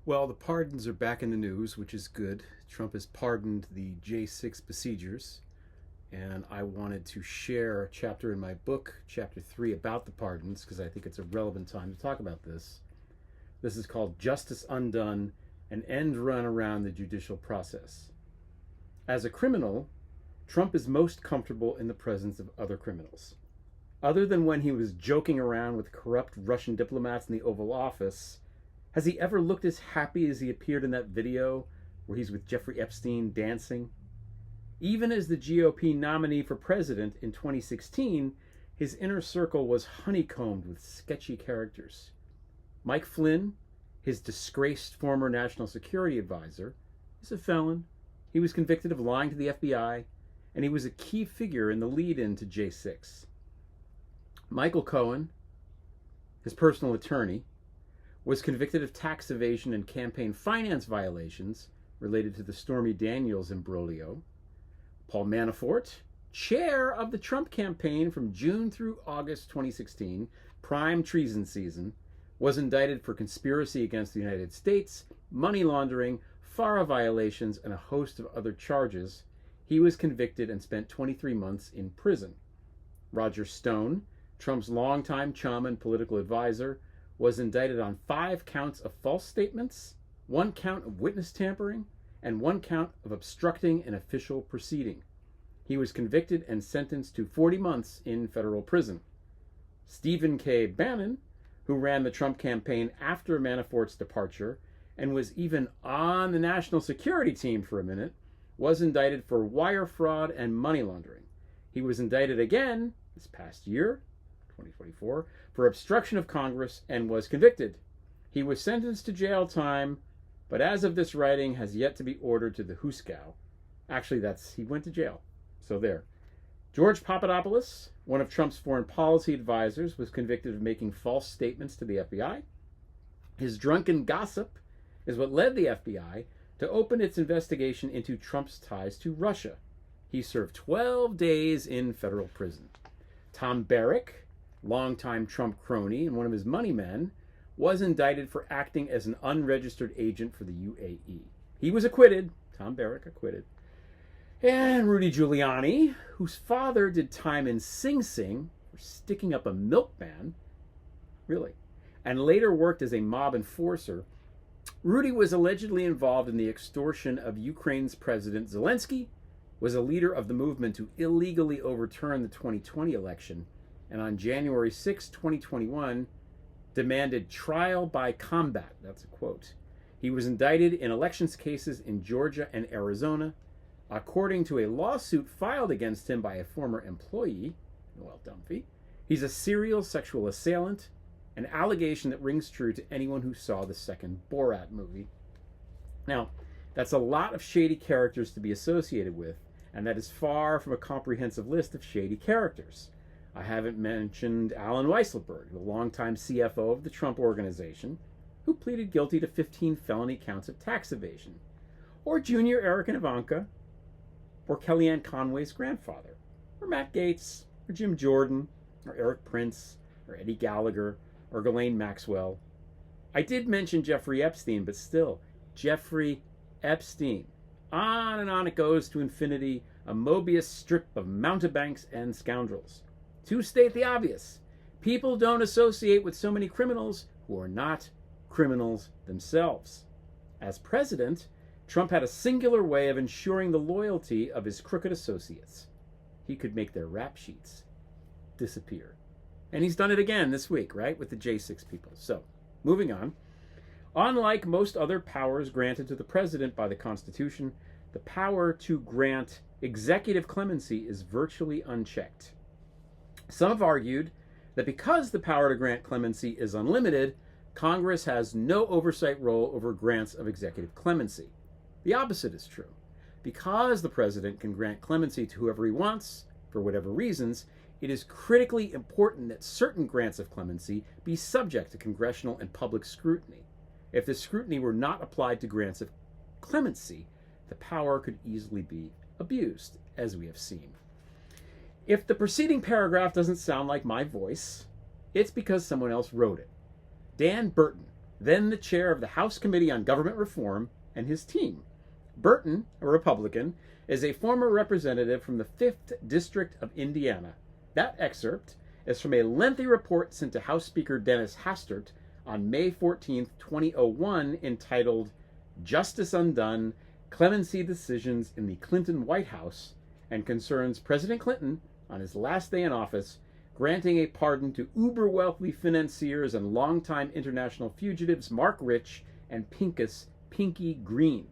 Well, the pardons are back in the news, which is good. Trump has pardoned the J6 besiegers, and I wanted to share a chapter in my book, Chapter 3, about the pardons, because I think it's a relevant time to talk about this. This is called Justice Undone, an End Run Around the Judicial Process. As a criminal, Trump is most comfortable in the presence of other criminals. Other than when he was joking around with corrupt Russian diplomats in the Oval Office, has he ever looked as happy as he appeared in that video where he's with Jeffrey Epstein dancing? Even as the GOP nominee for president in 2016, his inner circle was honeycombed with sketchy characters. Mike Flynn, his disgraced former national security advisor, is a felon. He was convicted of lying to the FBI, and he was a key figure in the lead-in to J6. Michael Cohen, his personal attorney, was convicted of tax evasion and campaign finance violations related to the Stormy Daniels imbroglio. Paul Manafort, chair of the Trump campaign from June through August 2016, prime treason season, was indicted for conspiracy against the United States, money laundering, FARA violations, and a host of other charges. He was convicted and spent 23 months in prison. Roger Stone, Trump's longtime chum and political advisor, was indicted on 5 counts of false statements, 1 count of witness tampering, and 1 count of obstructing an official proceeding. He was convicted and sentenced to 40 months in federal prison. Stephen K. Bannon, who ran the Trump campaign after Manafort's departure and was even on the national security team for a minute, was indicted for wire fraud and money laundering. He was indicted again this past year, 2024, for obstruction of Congress and was convicted. He was sentenced to jail time, but as of this writing has yet to be ordered to the Huskow. Actually, he went to jail. So there. George Papadopoulos, one of Trump's foreign policy advisors, was convicted of making false statements to the FBI. His drunken gossip is what led the FBI to open its investigation into Trump's ties to Russia. He served 12 days in federal prison. Tom Barrack, longtime Trump crony and one of his money men, was indicted for acting as an unregistered agent for the UAE. He was acquitted. Tom Barrack acquitted. And Rudy Giuliani, whose father did time in Sing Sing for sticking up a milkman, really, and later worked as a mob enforcer. Rudy was allegedly involved in the extortion of Ukraine's President Zelensky, was a leader of the movement to illegally overturn the 2020 election, and on January 6, 2021, demanded trial by combat. That's a quote. He was indicted in elections cases in Georgia and Arizona. According to a lawsuit filed against him by a former employee, Noel Dunphy, he's a serial sexual assailant, an allegation that rings true to anyone who saw the second Borat movie. Now, that's a lot of shady characters to be associated with, and that is far from a comprehensive list of shady characters. I haven't mentioned Alan Weisselberg, the longtime CFO of the Trump Organization, who pleaded guilty to 15 felony counts of tax evasion, or Junior Eric and Ivanka, or Kellyanne Conway's grandfather, or Matt Gaetz, or Jim Jordan, or Eric Prince, or Eddie Gallagher, or Ghislaine Maxwell. I did mention Jeffrey Epstein, but still, Jeffrey Epstein. On and on it goes to infinity, a Mobius strip of mountebanks and scoundrels. To state the obvious, people don't associate with so many criminals who are not criminals themselves. As president, Trump had a singular way of ensuring the loyalty of his crooked associates. He could make their rap sheets disappear. And he's done it again this week, right, with the J6 people. So, moving on. Unlike most other powers granted to the president by the Constitution, the power to grant executive clemency is virtually unchecked. Some have argued that because the power to grant clemency is unlimited, Congress has no oversight role over grants of executive clemency. The opposite is true. Because the president can grant clemency to whoever he wants, for whatever reasons, it is critically important that certain grants of clemency be subject to congressional and public scrutiny. If the scrutiny were not applied to grants of clemency, the power could easily be abused, as we have seen. If the preceding paragraph doesn't sound like my voice, it's because someone else wrote it. Dan Burton, then the chair of the House Committee on Government Reform, and his team. Burton, a Republican, is a former representative from the 5th District of Indiana. That excerpt is from a lengthy report sent to House Speaker Dennis Hastert on May 14, 2001, entitled Justice Undone, Clemency Decisions in the Clinton White House, and concerns President Clinton, on his last day in office, granting a pardon to uber-wealthy financiers and longtime international fugitives Marc Rich and Pinky Green.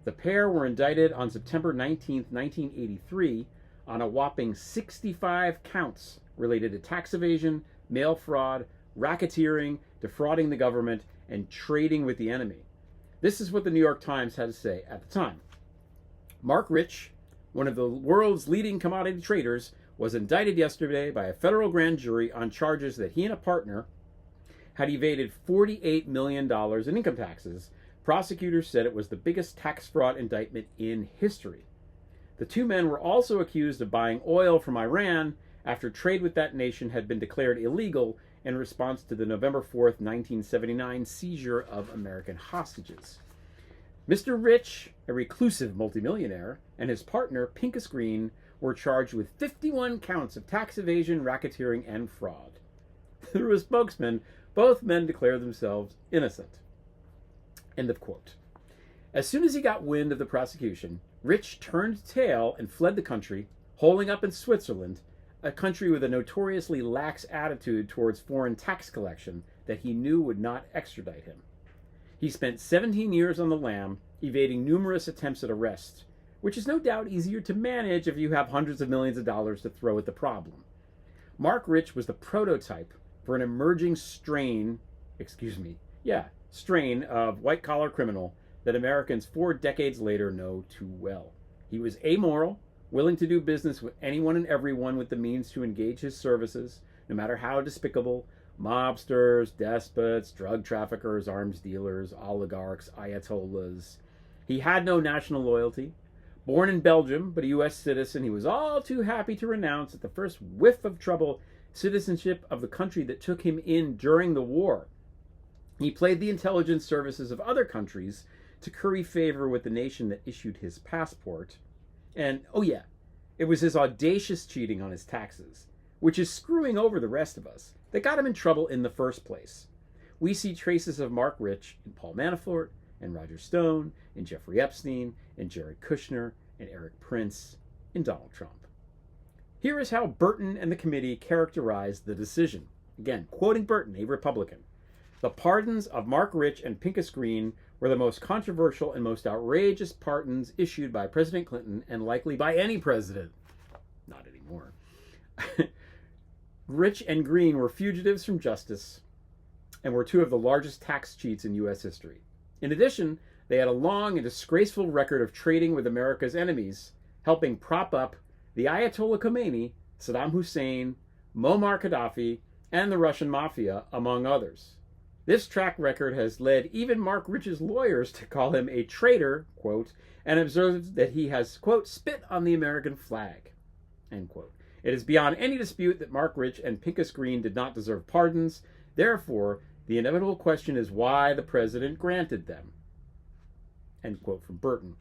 The pair were indicted on September 19, 1983, on a whopping 65 counts related to tax evasion, mail fraud, racketeering, defrauding the government, and trading with the enemy. This is what the New York Times had to say at the time. Marc Rich, one of the world's leading commodity traders, was indicted yesterday by a federal grand jury on charges that he and a partner had evaded $48 million in income taxes. Prosecutors said it was the biggest tax fraud indictment in history. The two men were also accused of buying oil from Iran after trade with that nation had been declared illegal in response to the November 4th, 1979 seizure of American hostages. Mr. Rich, a reclusive multimillionaire, and his partner, Pinky Green, were charged with 51 counts of tax evasion, racketeering, and fraud. Through a spokesman, both men declared themselves innocent. End of quote. As soon as he got wind of the prosecution, Rich turned tail and fled the country, holing up in Switzerland, a country with a notoriously lax attitude towards foreign tax collection that he knew would not extradite him. He spent 17 years on the lam, evading numerous attempts at arrest, which is no doubt easier to manage if you have hundreds of millions of dollars to throw at the problem. Marc Rich was the prototype for an emerging strain of white-collar criminal that Americans 4 decades later know too well. He was amoral, willing to do business with anyone and everyone with the means to engage his services, no matter how despicable: mobsters, despots, drug traffickers, arms dealers, oligarchs, ayatollahs. He had no national loyalty. Born in Belgium, but a U.S. citizen, he was all too happy to renounce, at the first whiff of trouble, citizenship of the country that took him in during the war. He played the intelligence services of other countries to curry favor with the nation that issued his passport. And, oh yeah, it was his audacious cheating on his taxes, which is screwing over the rest of us, that got him in trouble in the first place. We see traces of Marc Rich in Paul Manafort, and Roger Stone, and Jeffrey Epstein, and Jared Kushner, and Eric Prince, and Donald Trump. Here is how Burton and the committee characterized the decision. Again, quoting Burton, a Republican. The pardons of Marc Rich and Pinky Green were the most controversial and most outrageous pardons issued by President Clinton, and likely by any president. Not anymore. Rich and Green were fugitives from justice and were two of the largest tax cheats in U.S. history. In addition, they had a long and disgraceful record of trading with America's enemies, helping prop up the Ayatollah Khomeini, Saddam Hussein, Muammar Gaddafi, and the Russian mafia, among others. This track record has led even Marc Rich's lawyers to call him a traitor, quote, and observed that he has, quote, spit on the American flag, end quote. It is beyond any dispute that Marc Rich and Pinky Green did not deserve pardons. Therefore, the inevitable question is why the president granted them. End quote from Burton.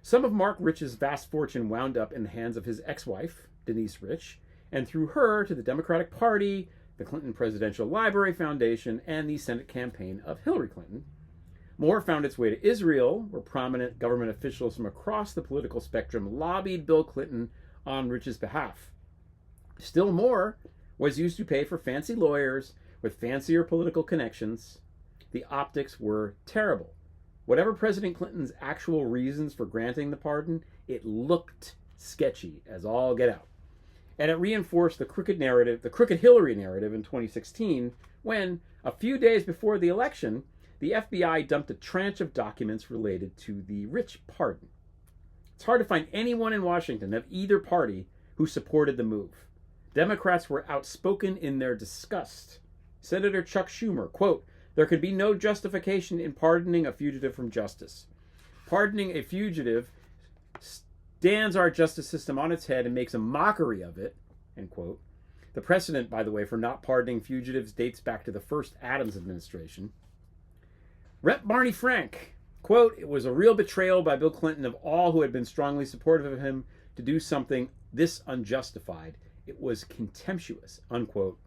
Some of Marc Rich's vast fortune wound up in the hands of his ex-wife, Denise Rich, and through her to the Democratic Party, the Clinton Presidential Library Foundation, and the Senate campaign of Hillary Clinton. More found its way to Israel, where prominent government officials from across the political spectrum lobbied Bill Clinton on Rich's behalf. Still more was used to pay for fancy lawyers with fancier political connections. The optics were terrible. Whatever President Clinton's actual reasons for granting the pardon, it looked sketchy as all get out. And it reinforced the crooked Hillary narrative in 2016, when, a few days before the election, the FBI dumped a tranche of documents related to the Rich pardon. It's hard to find anyone in Washington of either party who supported the move. Democrats were outspoken in their disgust. Senator Chuck Schumer, quote, "There could be no justification in pardoning a fugitive from justice. Pardoning a fugitive stands our justice system on its head and makes a mockery of it," end quote. The precedent, by the way, for not pardoning fugitives dates back to the first Adams administration. Rep. Barney Frank, quote, "It was a real betrayal by Bill Clinton of all who had been strongly supportive of him to do something this unjustified. It was contemptuous," unquote.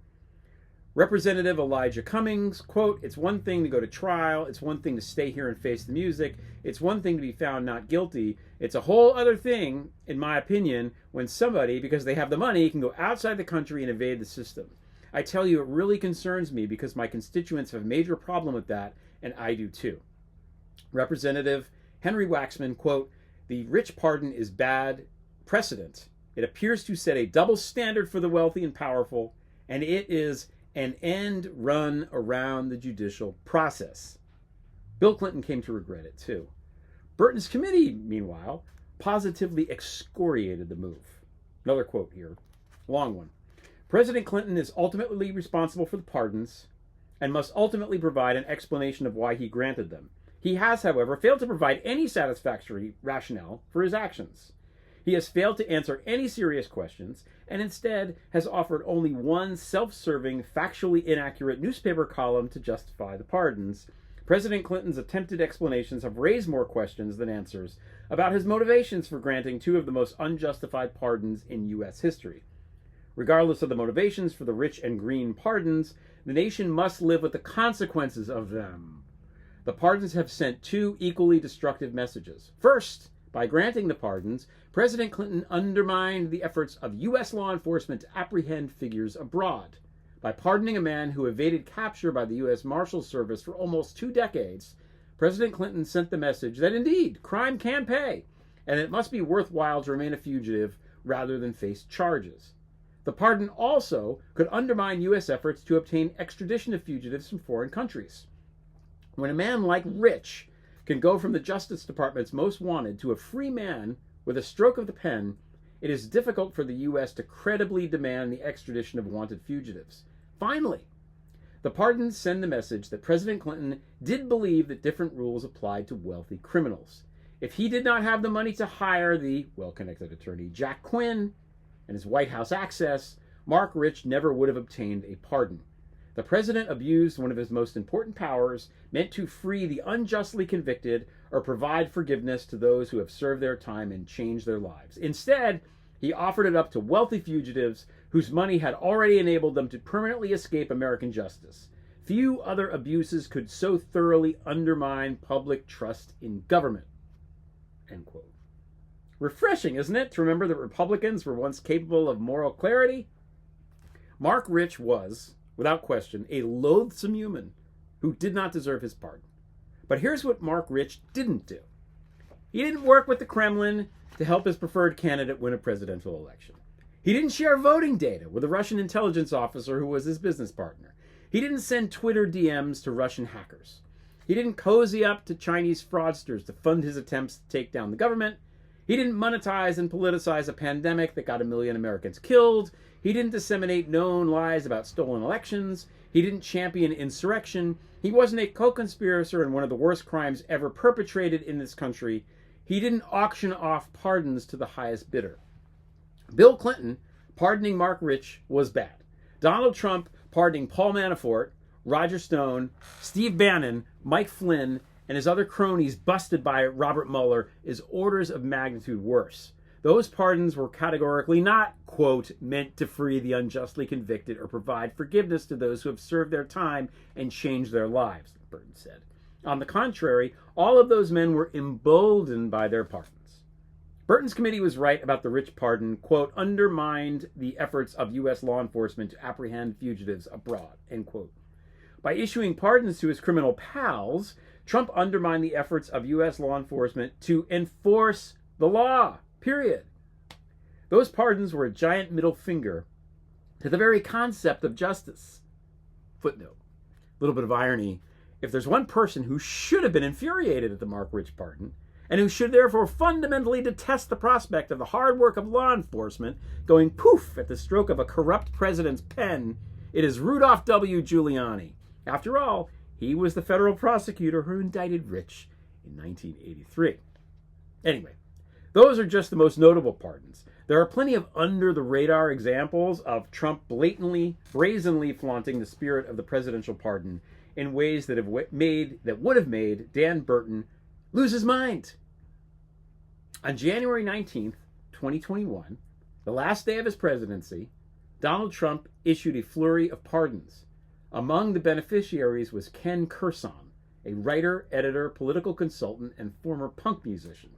Representative Elijah Cummings, quote, "It's one thing to go to trial. It's one thing to stay here and face the music. It's one thing to be found not guilty. It's a whole other thing, in my opinion, when somebody, because they have the money, can go outside the country and evade the system. I tell you, it really concerns me because my constituents have a major problem with that, and I do too." Representative Henry Waxman, quote, "The Rich pardon is bad precedent. It appears to set a double standard for the wealthy and powerful, and it is an end run around the judicial process." Bill Clinton came to regret it too. Burton's committee, meanwhile, positively excoriated the move. Another quote here, long one. "President Clinton is ultimately responsible for the pardons and must ultimately provide an explanation of why he granted them. He has, however, failed to provide any satisfactory rationale for his actions. He has failed to answer any serious questions and instead has offered only one self-serving, factually inaccurate newspaper column to justify the pardons. President Clinton's attempted explanations have raised more questions than answers about his motivations for granting two of the most unjustified pardons in U.S. history. Regardless of the motivations for the rich and green pardons, the nation must live with the consequences of them. The pardons have sent two equally destructive messages. First, by granting the pardons, President Clinton undermined the efforts of U.S. law enforcement to apprehend figures abroad. By pardoning a man who evaded capture by the U.S. Marshal Service for almost 2 decades, President Clinton sent the message that indeed, crime can pay, and it must be worthwhile to remain a fugitive rather than face charges. The pardon also could undermine U.S. efforts to obtain extradition of fugitives from foreign countries. When a man like Rich can go from the Justice Department's most wanted to a free man with a stroke of the pen, it is difficult for the U.S. to credibly demand the extradition of wanted fugitives. Finally, the pardons send the message that President Clinton did believe that different rules applied to wealthy criminals. If he did not have the money to hire the well-connected attorney Jack Quinn and his White House access, Marc Rich never would have obtained a pardon. The president abused one of his most important powers, meant to free the unjustly convicted or provide forgiveness to those who have served their time and changed their lives. Instead, he offered it up to wealthy fugitives whose money had already enabled them to permanently escape American justice. Few other abuses could so thoroughly undermine public trust in government. End quote. Refreshing, isn't it, to remember that Republicans were once capable of moral clarity? Marc Rich was, without question, a loathsome human who did not deserve his pardon. But here's what Marc Rich didn't do. He didn't work with the Kremlin to help his preferred candidate win a presidential election. He didn't share voting data with a Russian intelligence officer who was his business partner. He didn't send Twitter DMs to Russian hackers. He didn't cozy up to Chinese fraudsters to fund his attempts to take down the government. He didn't monetize and politicize a pandemic that got 1 million Americans killed. He didn't disseminate known lies about stolen elections. He didn't champion insurrection. He wasn't a co-conspirator in one of the worst crimes ever perpetrated in this country. He didn't auction off pardons to the highest bidder. Bill Clinton pardoning Marc Rich was bad. Donald Trump pardoning Paul Manafort, Roger Stone, Steve Bannon, Mike Flynn, and his other cronies busted by Robert Mueller is orders of magnitude worse. Those pardons were categorically not, quote, meant to free the unjustly convicted or provide forgiveness to those who have served their time and changed their lives, Burton said. On the contrary, all of those men were emboldened by their pardons. Burton's committee was right about the Rich pardon, quote, undermined the efforts of U.S. law enforcement to apprehend fugitives abroad, end quote. By issuing pardons to his criminal pals, Trump undermined the efforts of U.S. law enforcement to enforce the law, period. Those pardons were a giant middle finger to the very concept of justice. Footnote. A little bit of irony. If there's one person who should have been infuriated at the Marc Rich pardon, and who should therefore fundamentally detest the prospect of the hard work of law enforcement going poof at the stroke of a corrupt president's pen, it is Rudolph W. Giuliani. After all, he was the federal prosecutor who indicted Rich in 1983. Anyway, those are just the most notable pardons. There are plenty of under-the-radar examples of Trump blatantly, brazenly flaunting the spirit of the presidential pardon in ways that would have made Dan Burton lose his mind. On January 19th, 2021, the last day of his presidency, Donald Trump issued a flurry of pardons. Among the beneficiaries was Ken Kurson, a writer, editor, political consultant, and former punk musician.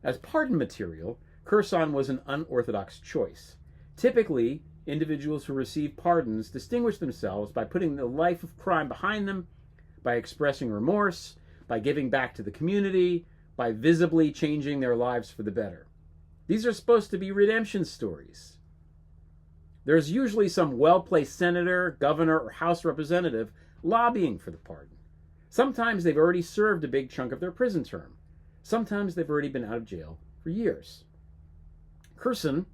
As pardon material, Kurson was an unorthodox choice. Typically, individuals who receive pardons distinguish themselves by putting the life of crime behind them, by expressing remorse, by giving back to the community, by visibly changing their lives for the better. These are supposed to be redemption stories. There's usually some well-placed senator, governor, or House representative lobbying for the pardon. Sometimes they've already served a big chunk of their prison term. Sometimes they've already been out of jail for years. Kurson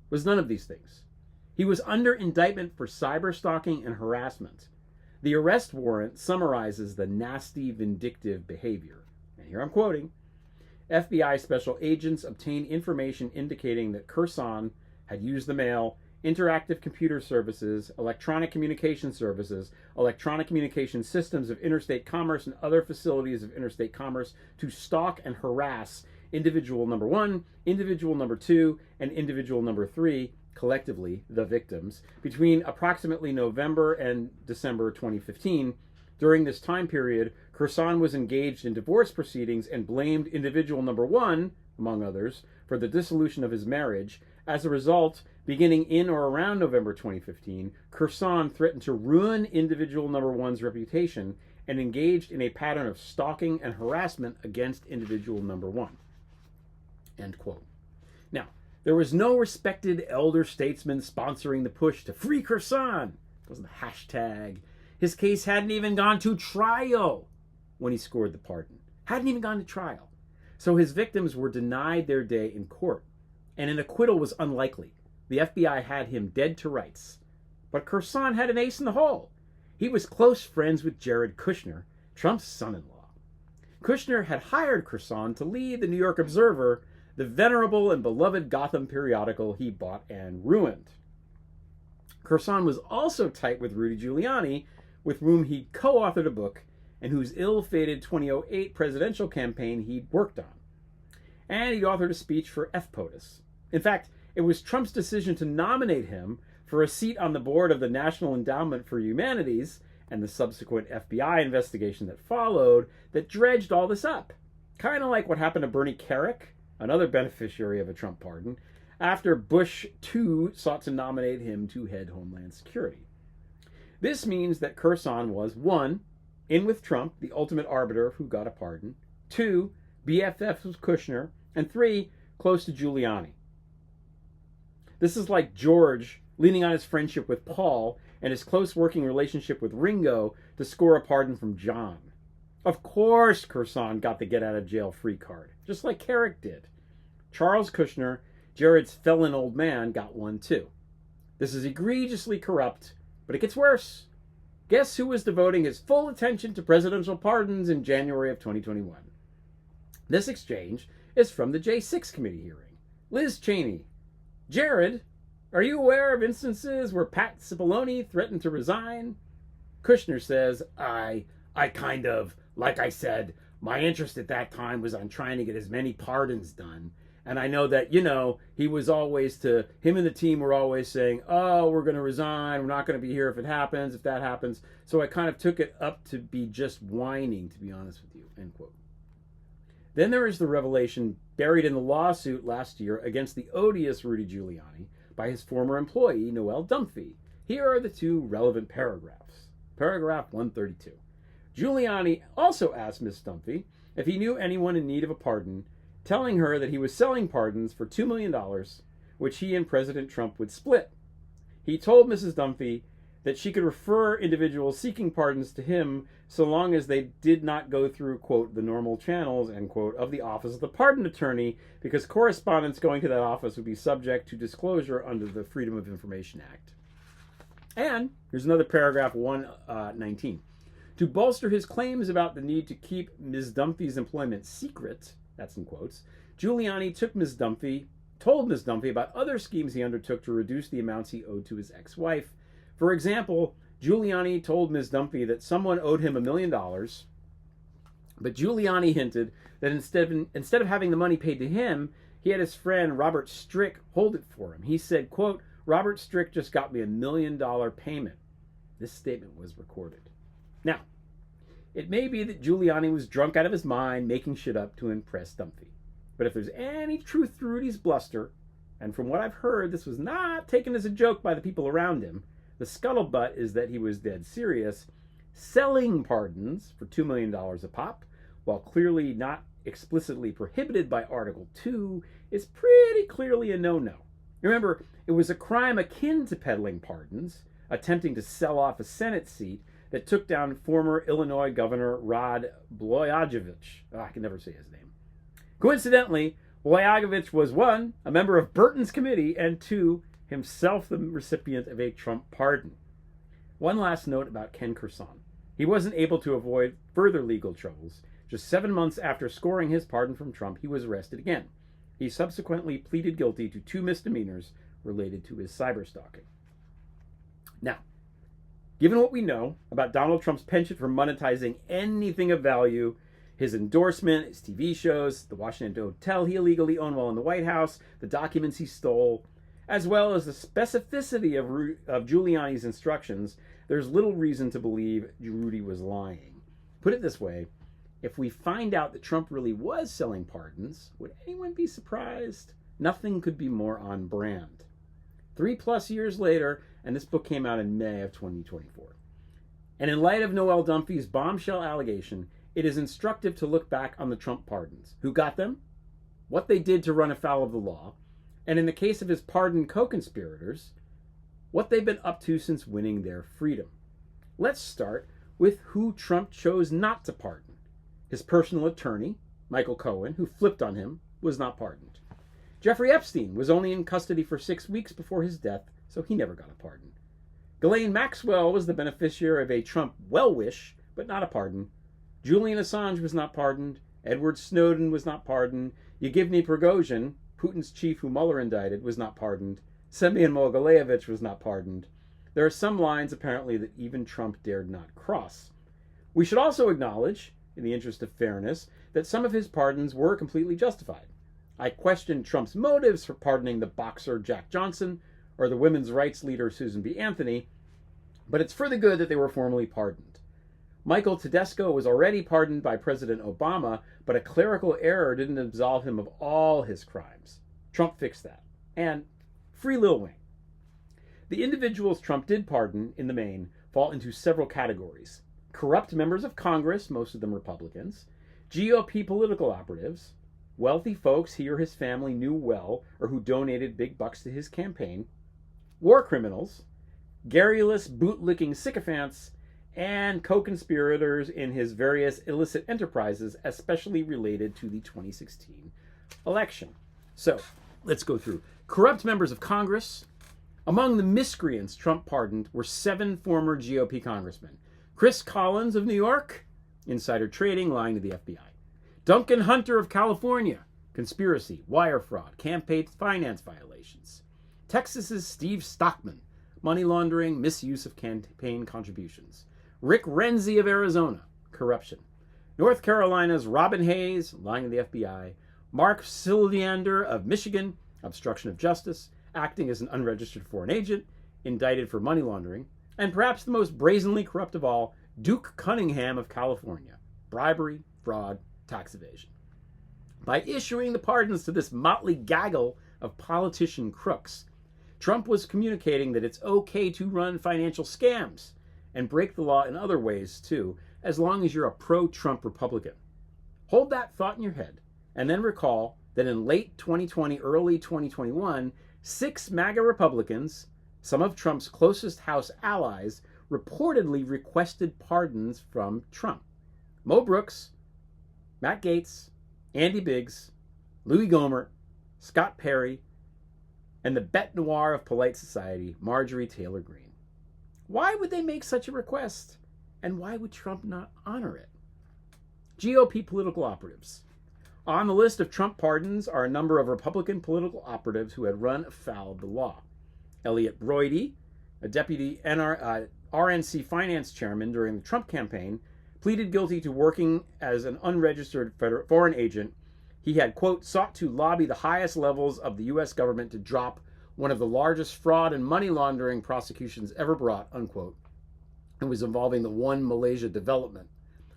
was none of these things. He was under indictment for cyber-stalking and harassment. The arrest warrant summarizes the nasty, vindictive behavior. And here I'm quoting, FBI special agents obtained information indicating that Kurson had used the mail, interactive computer services, electronic communication services, electronic communication systems of interstate commerce, and other facilities of interstate commerce to stalk and harass individual number 1, individual number 2, and individual number 3, collectively the victims, between approximately November and December 2015. During this time period, Kurson was engaged in divorce proceedings and blamed individual number 1, among others, for the dissolution of his marriage. As a result, beginning in or around November 2015, Kurson threatened to ruin individual number 1's reputation and engaged in a pattern of stalking and harassment against individual number 1. End quote. Now, there was no respected elder statesman sponsoring the push to free Kurson. It wasn't the hashtag. His case hadn't even gone to trial when he scored the pardon. Hadn't even gone to trial. So his victims were denied their day in court. And an acquittal was unlikely. The FBI had him dead to rights. But Kurson had an ace in the hole. He was close friends with Jared Kushner, Trump's son-in-law. Kushner had hired Kurson to lead the New York Observer, the venerable and beloved Gotham periodical he bought and ruined. Kurson was also tight with Rudy Giuliani, with whom he co-authored a book and whose ill-fated 2008 presidential campaign he'd worked on. And he'd authored a speech for POTUS. In fact, it was Trump's decision to nominate him for a seat on the board of the National Endowment for Humanities and the subsequent FBI investigation that followed that dredged all this up. Kind of like what happened to Bernie Kerik, another beneficiary of a Trump pardon, after Bush II sought to nominate him to head Homeland Security. This means that Kurson was 1, in with Trump, the ultimate arbiter who got a pardon, 2, BFF with Kushner, and 3, close to Giuliani. This is like George leaning on his friendship with Paul and his close working relationship with Ringo to score a pardon from John. Of course Kurson got the get-out-of-jail-free card, just like Kerik did. Charles Kushner, Jared's felon old man, got one too. This is egregiously corrupt, but it gets worse. Guess who was devoting his full attention to presidential pardons in January of 2021? This exchange is from the J6 committee hearing. Liz Cheney. Jared, are you aware of instances where Pat Cipollone threatened to resign? Kushner says, I kind of, like I said, my interest at that time was on trying to get as many pardons done. And I know that, he was always him and the team were always saying, oh, we're going to resign. We're not going to be here if that happens. So I kind of took it up to be just whining, to be honest with you, end quote. Then there is the revelation buried in the lawsuit last year against the odious Rudy Giuliani by his former employee, Noelle Dunphy. Here are the two relevant paragraphs. Paragraph 132. Giuliani also asked Ms. Dunphy if he knew anyone in need of a pardon, telling her that he was selling pardons for $2 million, which he and President Trump would split. He told Mrs. Dunphy that she could refer individuals seeking pardons to him so long as they did not go through, quote, the normal channels, end quote, of the Office of the Pardon Attorney, because correspondence going to that office would be subject to disclosure under the Freedom of Information Act. And here's another paragraph 119. To bolster his claims about the need to keep Ms. Dunphy's employment secret, that's in quotes, Giuliani told Ms. Dunphy about other schemes he undertook to reduce the amounts he owed to his ex-wife. For example, Giuliani told Ms. Dunphy that someone owed him $1 million, but Giuliani hinted that instead of having the money paid to him, he had his friend Robert Strick hold it for him. He said, quote, "Robert Strick just got me $1 million payment." This statement was recorded. Now, it may be that Giuliani was drunk out of his mind making shit up to impress Dunphy. But if there's any truth to Rudy's bluster, and from what I've heard, this was not taken as a joke by the people around him, the scuttlebutt is that he was dead serious, selling pardons for $2 million a pop, while clearly not explicitly prohibited by Article 2, is pretty clearly a no-no. Remember, it was a crime akin to peddling pardons, attempting to sell off a Senate seat that took down former Illinois Governor Rod Blagojevich. I can never say his name. Coincidentally, Blagojevich was 1, a member of Burton's committee, and 2, himself the recipient of a Trump pardon. One last note about Ken Kursan. He wasn't able to avoid further legal troubles. Just 7 months after scoring his pardon from Trump, he was arrested again. He subsequently pleaded guilty to 2 misdemeanors related to his cyberstalking. Now, given what we know about Donald Trump's penchant for monetizing anything of value, his endorsement, his TV shows, the Washington hotel he illegally owned while in the White House, the documents he stole, as well as the specificity of Giuliani's instructions, there's little reason to believe Rudy was lying. Put it this way, if we find out that Trump really was selling pardons, would anyone be surprised? Nothing could be more on brand. 3+ years later, and this book came out in May of 2024. And in light of Noelle Dunphy's bombshell allegation, it is instructive to look back on the Trump pardons. Who got them? What they did to run afoul of the law? And in the case of his pardoned co-conspirators, what they've been up to since winning their freedom. Let's start with who Trump chose not to pardon. His personal attorney, Michael Cohen, who flipped on him, was not pardoned. Jeffrey Epstein was only in custody for 6 weeks before his death, so he never got a pardon. Ghislaine Maxwell was the beneficiary of a Trump well-wish, but not a pardon. Julian Assange was not pardoned. Edward Snowden was not pardoned. Yevgeny Prigozhin, Putin's chief who Mueller indicted, was not pardoned. Semyon Mogilevich was not pardoned. There are some lines, apparently, that even Trump dared not cross. We should also acknowledge, in the interest of fairness, that some of his pardons were completely justified. I question Trump's motives for pardoning the boxer Jack Johnson or the women's rights leader Susan B. Anthony, but it's for the good that they were formally pardoned. Michael Tedesco was already pardoned by President Obama, but a clerical error didn't absolve him of all his crimes. Trump fixed that. And free Lil Wayne. The individuals Trump did pardon, in the main, fall into several categories. Corrupt members of Congress, most of them Republicans, GOP political operatives, wealthy folks he or his family knew well or who donated big bucks to his campaign, war criminals, garrulous bootlicking sycophants, and co-conspirators in his various illicit enterprises, especially related to the 2016 election. So, let's go through. Corrupt members of Congress. Among the miscreants Trump pardoned were 7 former GOP congressmen. Chris Collins of New York, insider trading, lying to the FBI. Duncan Hunter of California, conspiracy, wire fraud, campaign finance violations. Texas's Steve Stockman, money laundering, misuse of campaign contributions. Rick Renzi of Arizona, corruption. North Carolina's Robin Hayes, lying to the FBI. Mark Sylvander of Michigan, obstruction of justice, acting as an unregistered foreign agent, indicted for money laundering. And perhaps the most brazenly corrupt of all, Duke Cunningham of California, bribery, fraud, tax evasion. By issuing the pardons to this motley gaggle of politician crooks, Trump was communicating that it's okay to run financial scams and break the law in other ways too, as long as you're a pro-Trump Republican. Hold that thought in your head, and then recall that in late 2020, early 2021, 6 MAGA Republicans, some of Trump's closest House allies, reportedly requested pardons from Trump. Mo Brooks, Matt Gaetz, Andy Biggs, Louis Gohmert, Scott Perry, and the bête noire of polite society, Marjorie Taylor Greene. Why would they make such a request? And why would Trump not honor it? GOP political operatives. On the list of Trump pardons are a number of Republican political operatives who had run afoul of the law. Elliot Broidy, a deputy RNC finance chairman during the Trump campaign, pleaded guilty to working as an unregistered foreign agent. He had, quote, sought to lobby the highest levels of the U.S. government to drop one of the largest fraud and money laundering prosecutions ever brought, unquote. It was involving the One Malaysia Development,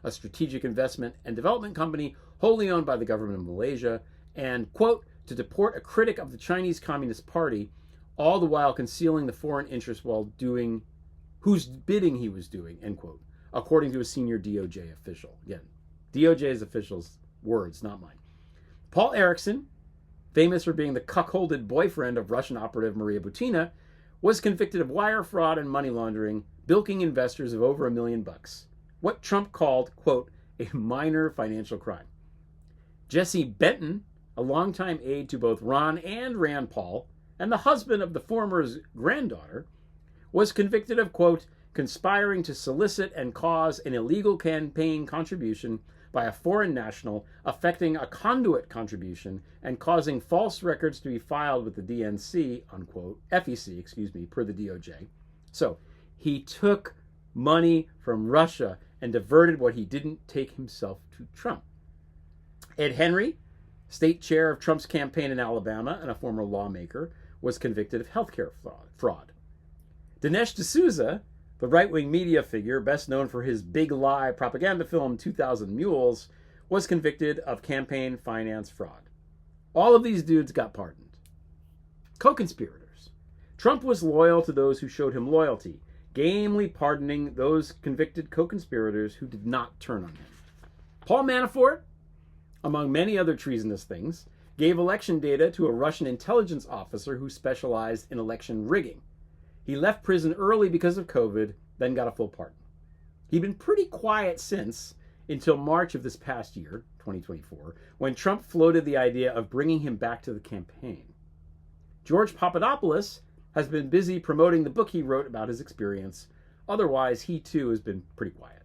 a strategic investment and development company wholly owned by the government of Malaysia, and, quote, to deport a critic of the Chinese Communist Party, all the while concealing the foreign interest while doing whose bidding he was doing, end quote, according to a senior DOJ official. Again, DOJ's officials' words, not mine. Paul Erickson, famous for being the cuckolded boyfriend of Russian operative Maria Butina, was convicted of wire fraud and money laundering, bilking investors of over $1 million. What Trump called, quote, a minor financial crime. Jesse Benton, a longtime aide to both Ron and Rand Paul, and the husband of the former's granddaughter, was convicted of, quote, conspiring to solicit and cause an illegal campaign contribution by a foreign national, affecting a conduit contribution, and causing false records to be filed with the DNC, unquote, FEC, per the DOJ. So, he took money from Russia and diverted what he didn't take himself to Trump. Ed Henry, state chair of Trump's campaign in Alabama and a former lawmaker, was convicted of healthcare fraud. Dinesh D'Souza, the right-wing media figure best known for his big lie propaganda film 2000 Mules, was convicted of campaign finance fraud. All of these dudes got pardoned. Co-conspirators. Trump was loyal to those who showed him loyalty, gamely pardoning those convicted co-conspirators who did not turn on him. Paul Manafort, among many other treasonous things, gave election data to a Russian intelligence officer who specialized in election rigging. He left prison early because of COVID, then got a full pardon. He'd been pretty quiet since, until March of this past year, 2024, when Trump floated the idea of bringing him back to the campaign. George Papadopoulos has been busy promoting the book he wrote about his experience. Otherwise, he too has been pretty quiet.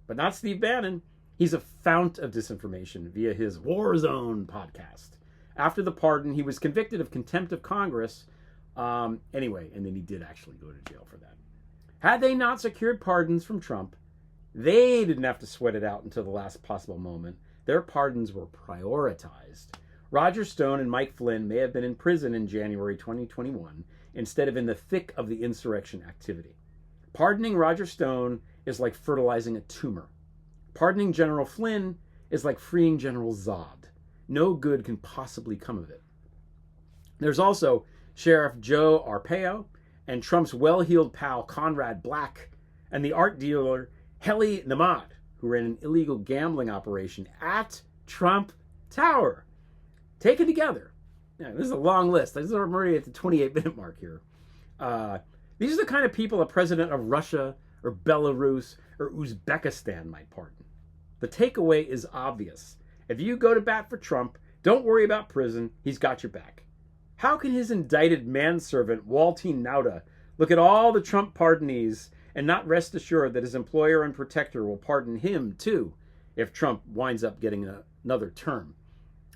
But not Steve Bannon. He's a fount of disinformation via his War Zone podcast. After the pardon, he was convicted of contempt of Congress. Anyway, and then he did actually go to jail for that. Had they not secured pardons from Trump, they didn't have to sweat it out until the last possible moment. Their pardons were prioritized. Roger Stone and Mike Flynn may have been in prison in January 2021 instead of in the thick of the insurrection activity. Pardoning Roger Stone is like fertilizing a tumor. Pardoning General Flynn is like freeing General Zod. No good can possibly come of it. There's also Sheriff Joe Arpaio and Trump's well-heeled pal Conrad Black and the art dealer Heli Namad, who ran an illegal gambling operation at Trump Tower. Taken together. Yeah, this is a long list. I'm already at the 28-minute mark here. These are the kind of people a president of Russia or Belarus or Uzbekistan might pardon. The takeaway is obvious. If you go to bat for Trump, don't worry about prison. He's got your back. How can his indicted manservant, Waltine Nauta, look at all the Trump pardonees and not rest assured that his employer and protector will pardon him, too, if Trump winds up getting another term?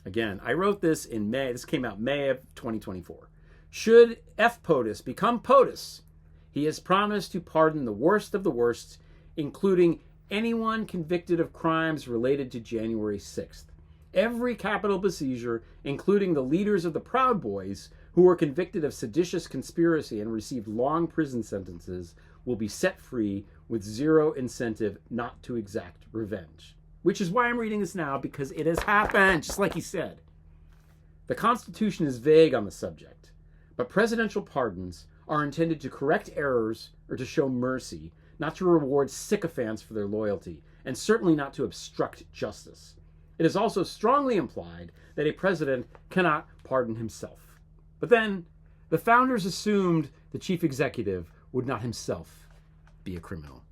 Again, I wrote this in May. This came out May of 2024. Should F. POTUS become POTUS, he has promised to pardon the worst of the worst, including anyone convicted of crimes related to January 6th. Every Capitol besieger, including the leaders of the Proud Boys, who were convicted of seditious conspiracy and received long prison sentences, will be set free with zero incentive not to exact revenge. Which is why I'm reading this now, because it has happened, just like he said. The Constitution is vague on the subject, but presidential pardons are intended to correct errors or to show mercy, not to reward sycophants for their loyalty, and certainly not to obstruct justice. It is also strongly implied that a president cannot pardon himself. But then, the founders assumed the chief executive would not himself be a criminal.